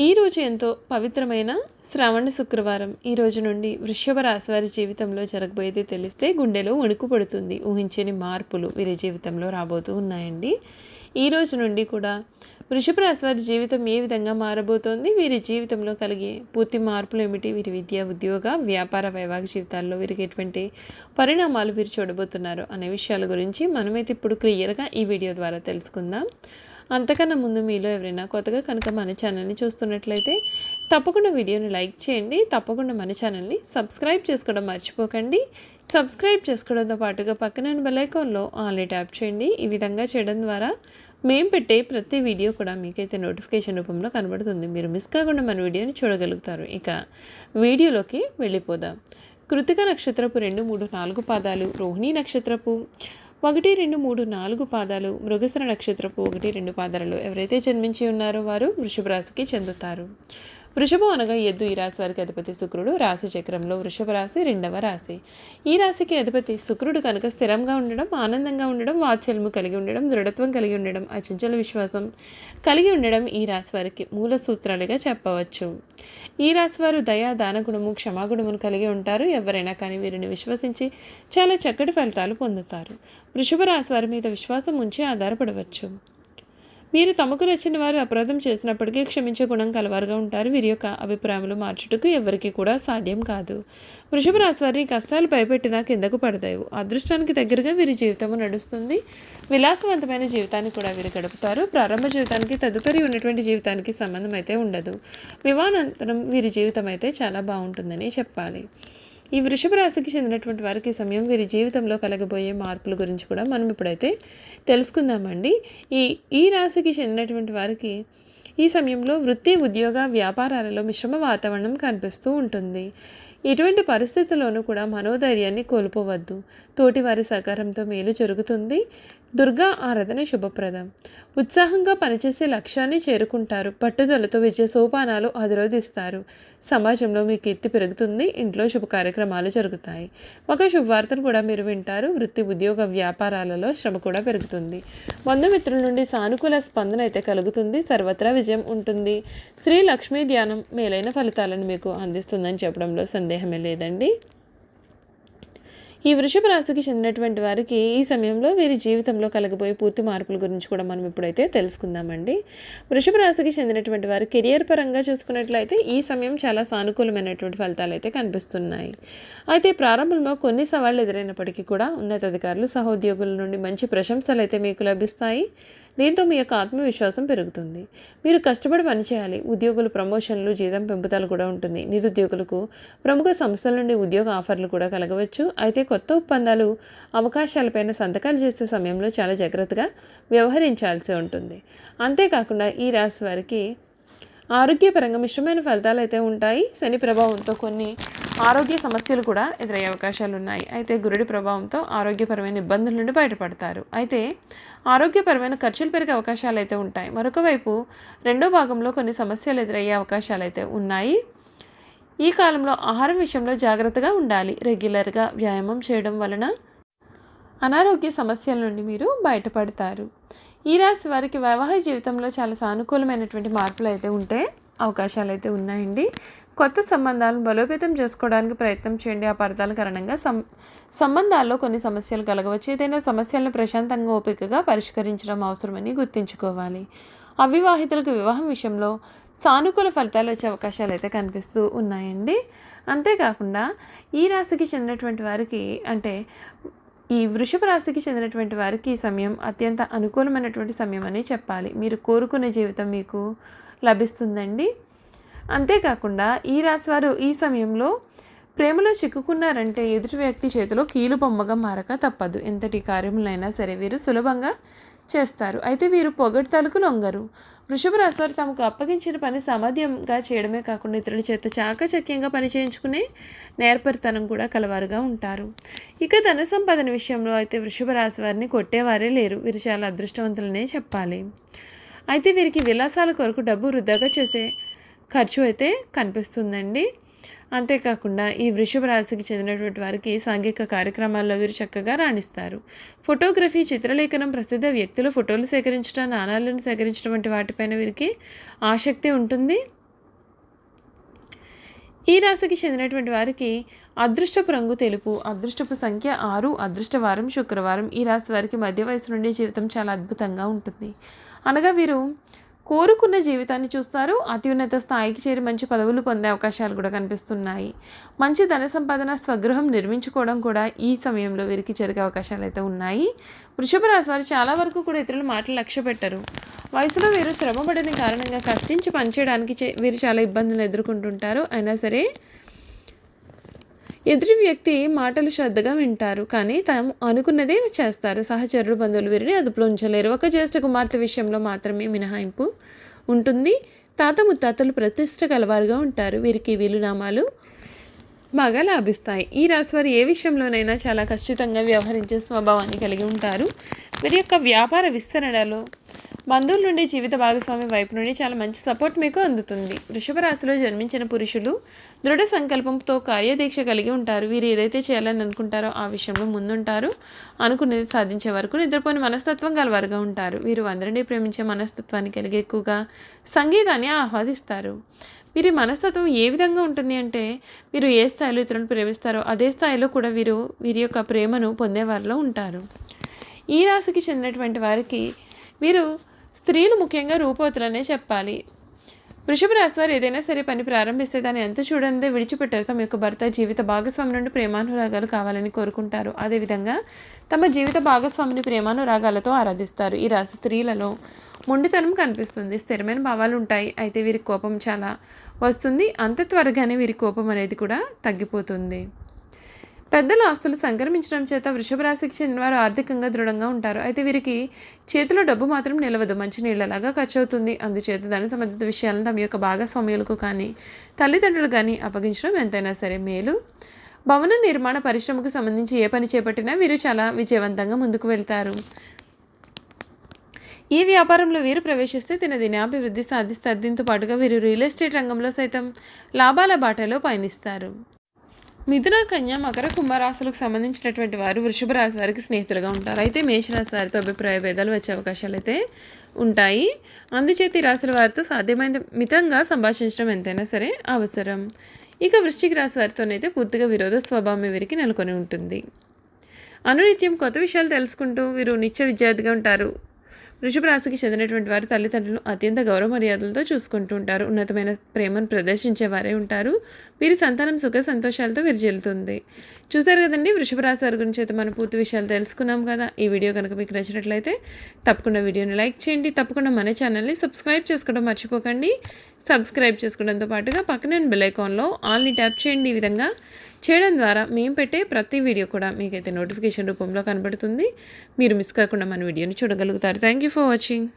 ఈరోజు ఎంతో పవిత్రమైన శ్రావణ శుక్రవారం. ఈ రోజు నుండి వృషభ రాశి వారి జీవితంలో జరగబోయేది తెలిస్తే గుండెలో వణుకు పడుతుంది. ఊహించని మార్పులు వీరి జీవితంలో రాబోతూ ఉన్నాయండి. ఈ రోజు నుండి కూడా వృషభ రాశి వారి జీవితం ఏ విధంగా మారబోతోంది, వీరి జీవితంలో కలిగే పూర్తి మార్పులు ఏమిటి, వీరి విద్య, ఉద్యోగ, వ్యాపార, వైవాహిక జీవితాల్లో వీరికి ఎటువంటి పరిణామాలు వీరు చూడబోతున్నారు అనే విషయాల గురించి మనమైతే ఇప్పుడు క్లియర్గా ఈ వీడియో ద్వారా తెలుసుకుందాం. అంతకన్నా ముందు మీలో ఎవరైనా కొత్తగా కనుక మన ఛానల్ని చూస్తున్నట్లయితే తప్పకుండా వీడియోని లైక్ చేయండి. తప్పకుండా మన ఛానల్ని సబ్స్క్రైబ్ చేసుకోవడం మర్చిపోకండి. సబ్స్క్రైబ్ చేసుకోవడంతో పాటుగా పక్కన బెల్ ఐకాన్లో ఆల్ని ట్యాప్ చేయండి. ఈ విధంగా చేయడం ద్వారా మేము పెట్టే ప్రతి వీడియో కూడా మీకైతే నోటిఫికేషన్ రూపంలో కనబడుతుంది. మీరు మిస్ కాకుండా మన వీడియోని చూడగలుగుతారు. ఇక వీడియోలోకి వెళ్ళిపోదాం. కృతిక నక్షత్రపు 2, 3, 4 పాదాలు, రోహిణీ నక్షత్రపు 1, 2, 3, 4 పాదాలు, మృగశిర నక్షత్రపు 1, 2 పాదాలలో ఎవరైతే జన్మించి ఉన్నారో వారు వృషభ రాశికి చెందుతారు. వృషభం అనగా ఎద్దు. ఈ రాశి వారికి అధిపతి శుక్రుడు. రాశి చక్రంలో వృషభ రాశి 2వ రాశి. ఈ రాశికి అధిపతి శుక్రుడు కనుక స్థిరంగా ఉండడం, ఆనందంగా ఉండడం, వాత్సల్యము కలిగి ఉండడం, దృఢత్వం కలిగి ఉండడం, అచంచల విశ్వాసం కలిగి ఉండడం ఈ రాశి వారికి మూల సూత్రాలుగా చెప్పవచ్చు. ఈ రాశి వారు దయా, దాన గుణము, క్షమాగుణమును కలిగి ఉంటారు. ఎవరైనా కానీ వీరిని విశ్వసించి చాలా చక్కటి ఫలితాలు పొందుతారు. వృషభ రాశి వారి మీద విశ్వాసం ఉంచి ఆధారపడవచ్చు. వీరు తమకు నచ్చిన వారు అపరాధం చేసినప్పటికీ క్షమించే గుణం కలవారుగా ఉంటారు. వీరి యొక్క అభిప్రాయములు మార్చుటకు ఎవరికి కూడా సాధ్యం కాదు. వృషభ రాశి వారి కష్టాలు భయపెట్టినా కిందకు పడతాయి. అదృష్టానికి దగ్గరగా వీరి జీవితము నడుస్తుంది. విలాసవంతమైన జీవితాన్ని కూడా వీరు గడుపుతారు. ప్రారంభ జీవితానికి తదుపరి ఉన్నటువంటి జీవితానికి సంబంధం అయితే ఉండదు. వివాహానంతరం వీరి జీవితం అయితే చాలా బాగుంటుందని చెప్పాలి. ఈ వృషభ రాశికి చెందినటువంటి వారికి ఈ సమయం వీరి జీవితంలో కలగబోయే మార్పుల గురించి కూడా మనం ఇప్పుడైతే తెలుసుకుందామండి. ఈ రాశికి చెందినటువంటి వారికి ఈ సమయంలో వృత్తి, ఉద్యోగ, వ్యాపారాలలో మిశ్రమ వాతావరణం కనిపిస్తూ ఉంటుంది. ఇటువంటి పరిస్థితుల్లోనూ కూడా మనోధైర్యాన్ని కోల్పోవద్దు. తోటివారి సహకారంతో మేలు జరుగుతుంది. దుర్గా ఆరాధన శుభప్రదం. ఉత్సాహంగా పనిచేసే లక్ష్యాన్ని చేరుకుంటారు. పట్టుదలతో విజయ సోపానాలు అధిరోధిస్తారు. సమాజంలో మీ కీర్తి పెరుగుతుంది. ఇంట్లో శుభ కార్యక్రమాలు జరుగుతాయి. ఒక శుభవార్తను కూడా మీరు వింటారు. వృత్తి, ఉద్యోగ, వ్యాపారాలలో శ్రమ కూడా పెరుగుతుంది. బంధుమిత్రుల నుండి సానుకూల స్పందన అయితే కలుగుతుంది. సర్వత్రా విజయం ఉంటుంది. శ్రీ లక్ష్మీ ధ్యానం మేలైన ఫలితాలను మీకు అందిస్తుందని చెప్పడంలో సందేహమే లేదండి. ఈ వృషభ రాశికి చెందినటువంటి వారికి ఈ సమయంలో వీరి జీవితంలో కలగబోయే పూర్తి మార్పుల గురించి కూడా మనం ఇప్పుడైతే తెలుసుకుందామండి. వృషభ రాశికి చెందినటువంటి వారు కెరియర్ పరంగా చూసుకున్నట్లయితే ఈ సమయం చాలా సానుకూలమైనటువంటి ఫలితాలు అయితే కనిపిస్తున్నాయి. అయితే ప్రారంభంలో కొన్ని సవాళ్లు ఎదురైనప్పటికీ కూడా ఉన్నతాధికారులు, సహోద్యోగుల నుండి మంచి ప్రశంసలు అయితే మీకు లభిస్తాయి. దీంతో మీ యొక్క ఆత్మవిశ్వాసం పెరుగుతుంది. మీరు కష్టపడి పనిచేయాలి. ఉద్యోగులు ప్రమోషన్లు, జీతం పెంపుదల కూడా ఉంటుంది. నిరుద్యోగులకు ప్రముఖ సంస్థల నుండి ఉద్యోగ ఆఫర్లు కూడా కలగవచ్చు. అయితే కొత్త ఒప్పందాలు, అవకాశాలపైన సంతకాలు చేసే సమయంలో చాలా జాగ్రత్తగా వ్యవహరించాల్సి ఉంటుంది. అంతేకాకుండా ఈ రాశి వారికి ఆరోగ్యపరంగా మిశ్రమైన ఫలితాలు అయితే ఉంటాయి. శని ప్రభావంతో కొన్ని ఆరోగ్య సమస్యలు కూడా ఎదురయ్యే అవకాశాలు ఉన్నాయి. అయితే గురుడి ప్రభావంతో ఆరోగ్యపరమైన ఇబ్బందుల నుండి బయటపడతారు. అయితే ఆరోగ్యపరమైన ఖర్చులు పెరిగే అవకాశాలు అయితే ఉంటాయి. మరొక వైపు రెండో భాగంలో కొన్ని సమస్యలు ఎదురయ్యే అవకాశాలు అయితే ఉన్నాయి. ఈ కాలంలో ఆహారం విషయంలో జాగ్రత్తగా ఉండాలి. రెగ్యులర్గా వ్యాయామం చేయడం వలన అనారోగ్య సమస్యల నుండి మీరు బయటపడతారు. ఈ రాశి వారికి వైవాహిక జీవితంలో చాలా సానుకూలమైనటువంటి మార్పులు అయితే ఉంటే అవకాశాలు అయితే ఉన్నాయండి. కొత్త సంబంధాలను బలోపేతం చేసుకోవడానికి ప్రయత్నం చేయండి. అపార్థాల కారణంగా సంబంధాల్లో కొన్ని సమస్యలు కలగవచ్చు. ఏదైనా సమస్యలను ప్రశాంతంగా, ఓపికగా పరిష్కరించడం అవసరమని గుర్తుంచుకోవాలి. అవివాహితులకు వివాహం విషయంలో సానుకూల ఫలితాలు వచ్చే అవకాశాలు అయితే కనిపిస్తూ ఉన్నాయండి. అంతేకాకుండా ఈ రాశికి చెందినటువంటి వారికి ఈ వృషభ రాశికి చెందినటువంటి వారికి ఈ సమయం అత్యంత అనుకూలమైనటువంటి సమయం అని చెప్పాలి. మీరు కోరుకునే జీవితం మీకు లభిస్తుందండి. అంతేకాకుండా ఈ రాశి వారు ఈ సమయంలో ప్రేమలో చిక్కుకున్నారంటే ఎదుటి వ్యక్తి చేతిలో కీలు బొమ్మగా మారక తప్పదు. ఎంతటి కార్యములైనా సరే వీరు సులభంగా చేస్తారు. అయితే వీరు పొగడ్తలకు లొంగరు. వృషభ రాశి వారు తమకు అప్పగించిన పని సామర్థ్యంగా చేయడమే కాకుండా ఇతరుల చేత చాకచక్యంగా పని చేయించుకునే నేర్పరితనం కూడా కలవారుగా ఉంటారు. ఇక ధన సంపాదన విషయంలో అయితే వృషభ రాశి వారిని కొట్టేవారే లేరు. వీరు చాలా అదృష్టవంతులనే చెప్పాలి. అయితే వీరికి విలాసాల కొరకు డబ్బు వృధాగా చేసే ఖర్చు అయితే కనిపిస్తుందండి. అంతేకాకుండా ఈ వృషభ రాశికి చెందినటువంటి వారికి సాంఘిక కార్యక్రమాల్లో వీరు చక్కగా రాణిస్తారు. ఫోటోగ్రఫీ, చిత్రలేఖనం, ప్రసిద్ధ వ్యక్తుల ఫోటోలు సేకరించడం, నాణాలను సేకరించడం వంటి వాటిపైన వీరికి ఆసక్తి ఉంటుంది. ఈ రాశికి చెందినటువంటి వారికి అదృష్టపు రంగు తెలుపు, అదృష్టపు సంఖ్య 6, అదృష్ట వారం శుక్రవారం. ఈ రాశి వారికి మధ్య వయసు నుండి జీవితం చాలా అద్భుతంగా ఉంటుంది. అనగా వీరు కోరుకున్న జీవితాన్ని చూస్తారు. అత్యున్నత స్థాయికి చేరి మంచి పదవులు పొందే అవకాశాలు కూడా కనిపిస్తున్నాయి. మంచి ధన సంపాదన, స్వగృహం నిర్మించుకోవడం కూడా ఈ సమయంలో వీరికి జరిగే అవకాశాలు అయితే ఉన్నాయి. వృషభ రాశి వారు చాలా వరకు కూడా ఇతరుల మాటలు లక్ష్య పెట్టరు. వయసులో వీరు శ్రమపడని కారణంగా కష్టించి పనిచేయడానికి వీరు చాలా ఇబ్బందులు ఎదుర్కొంటుంటారు. అయినా సరే ఎదుటి వ్యక్తి మాటలు శ్రద్ధగా వింటారు, కానీ తాము అనుకున్నదే చేస్తారు. సహచరులు, బంధువులు వీరిని అదుపులో ఉంచలేరు. ఒక జ్యేష్ఠ కుమార్తె విషయంలో మాత్రమే మినహాయింపు ఉంటుంది. తాత ముత్తాతలు ప్రతిష్ట కలవారుగా ఉంటారు. వీరికి వీలునామాలు బాగా లాభిస్తాయి. ఈ రాశివారు ఏ విషయంలోనైనా చాలా ఖచ్చితంగా వ్యవహరించే స్వభావాన్ని కలిగి ఉంటారు. వీరి యొక్క వ్యాపార విస్తరణలో బంధువుల నుండి, జీవిత భాగస్వామి వైపు నుండి చాలా మంచి సపోర్ట్ మీకు అందుతుంది. వృషభ రాశిలో జన్మించిన పురుషులు దృఢ సంకల్పంతో కార్యదీక్ష కలిగి ఉంటారు. వీరు ఏదైతే చేయాలని అనుకుంటారో ఆ విషయంలో ముందుంటారు. అనుకునేది సాధించే వరకు నిద్రపోని మనస్తత్వం గలవారుగా ఉంటారు. వీరు అందరినీ ప్రేమించే మనస్తత్వాన్ని కలిగి ఎక్కువగా సంగీతాన్ని ఆహ్వాదిస్తారు. వీరి మనస్తత్వం ఏ విధంగా ఉంటుంది అంటే, వీరు ఏ స్థాయిలో ఇతరులను ప్రేమిస్తారో అదే స్థాయిలో కూడా వీరి యొక్క ప్రేమను పొందేవారిలో ఉంటారు. ఈ రాశికి చెందినటువంటి వారికి వీరు స్త్రీలు ముఖ్యంగా రూపవతులనే చెప్పాలి. వృషభ రాశి వారు ఏదైనా సరే పని ప్రారంభిస్తే దాన్ని ఎంత చూడందే విడిచిపెట్టారు. తమ యొక్క భర్త, జీవిత భాగస్వామి నుండి ప్రేమానురాగాలు కావాలని కోరుకుంటారు. అదేవిధంగా తమ జీవిత భాగస్వామిని ప్రేమానురాగాలతో ఆరాధిస్తారు. ఈ రాశి స్త్రీలలో మొండితనం కనిపిస్తుంది. స్థిరమైన భావాలు ఉంటాయి. అయితే వీరి కోపం చాలా వస్తుంది. అంత త్వరగానే వీరి కోపం అనేది కూడా తగ్గిపోతుంది. పెద్దల ఆస్తులు సంక్రమించడం చేత వృషభ రాశికి చెందిన వారు ఆర్థికంగా దృఢంగా ఉంటారు. అయితే వీరికి చేతిలో డబ్బు మాత్రం నిలవదు, మంచి నీళ్లలాగా ఖర్చు అవుతుంది. అందుచేత ధన సంబంధిత విషయాలను తమ యొక్క భాగస్వామ్యులకు కానీ తల్లిదండ్రులు కానీ అప్పగించడం ఎంతైనా సరే మేలు. భవన నిర్మాణ పరిశ్రమకు సంబంధించి ఏ పని చేపట్టినా వీరు చాలా విజయవంతంగా ముందుకు వెళ్తారు. ఈ వ్యాపారంలో వీరు ప్రవేశిస్తే దినాభివృద్ధి సాధిస్తారు. దీంతో పాటుగా వీరు రియల్ ఎస్టేట్ రంగంలో సైతం లాభాల బాటలో పయనిస్తారు. మిథున, కన్య, మకర, కుంభరాశులకు సంబంధించినటువంటి వారు వృషభ రాశి వారికి స్నేహితులుగా ఉంటారు. అయితే మేషరాశి వారితో అభిప్రాయ భేదాలు వచ్చే అవకాశాలు అయితే ఉంటాయి. అందుచేత ఈ రాశుల వారితో సాధ్యమైన మితంగా సంభాషించడం ఎంతైనా సరే అవసరం. ఇక వృశ్చిక రాశి వారితోనైతే పూర్తిగా విరోధ స్వభావం వీరికి నెలకొని ఉంటుంది. అనునిత్యం కొత్త విషయాలు తెలుసుకుంటూ వీరు నిత్య విద్యార్థిగా ఉంటారు. వృషభ రాశికి చెందినటువంటి వారు తల్లిదండ్రులను అత్యంత గౌరవ మర్యాదలతో చూసుకుంటూ ఉంటారు. ఉన్నతమైన ప్రేమను ప్రదర్శించే వారే ఉంటారు. వీరి సంతానం సుఖ సంతోషాలతో విరజిల్లుతుంది. చూసారు కదండి, వృషభ రాశి వారి గురించి అయితే మనం పూర్తి విషయాలు తెలుసుకున్నాం కదా. ఈ వీడియో కనుక మీకు నచ్చినట్లయితే తప్పకుండా వీడియోని లైక్ చేయండి. తప్పకుండా మన ఛానల్ని సబ్స్క్రైబ్ చేసుకోవడం మర్చిపోకండి. సబ్స్క్రైబ్ చేసుకోవడంతో పాటుగా పక్కన బెల్ ఐకాన్లో ఆల్ని ట్యాప్ చేయండి. ఈ విధంగా చేయడం ద్వారా మేము పెట్టే ప్రతి వీడియో కూడా మీకైతే నోటిఫికేషన్ రూపంలో కనబడుతుంది. మీరు మిస్ కాకుండా మన వీడియోని చూడగలుగుతారు. Thank you for watching.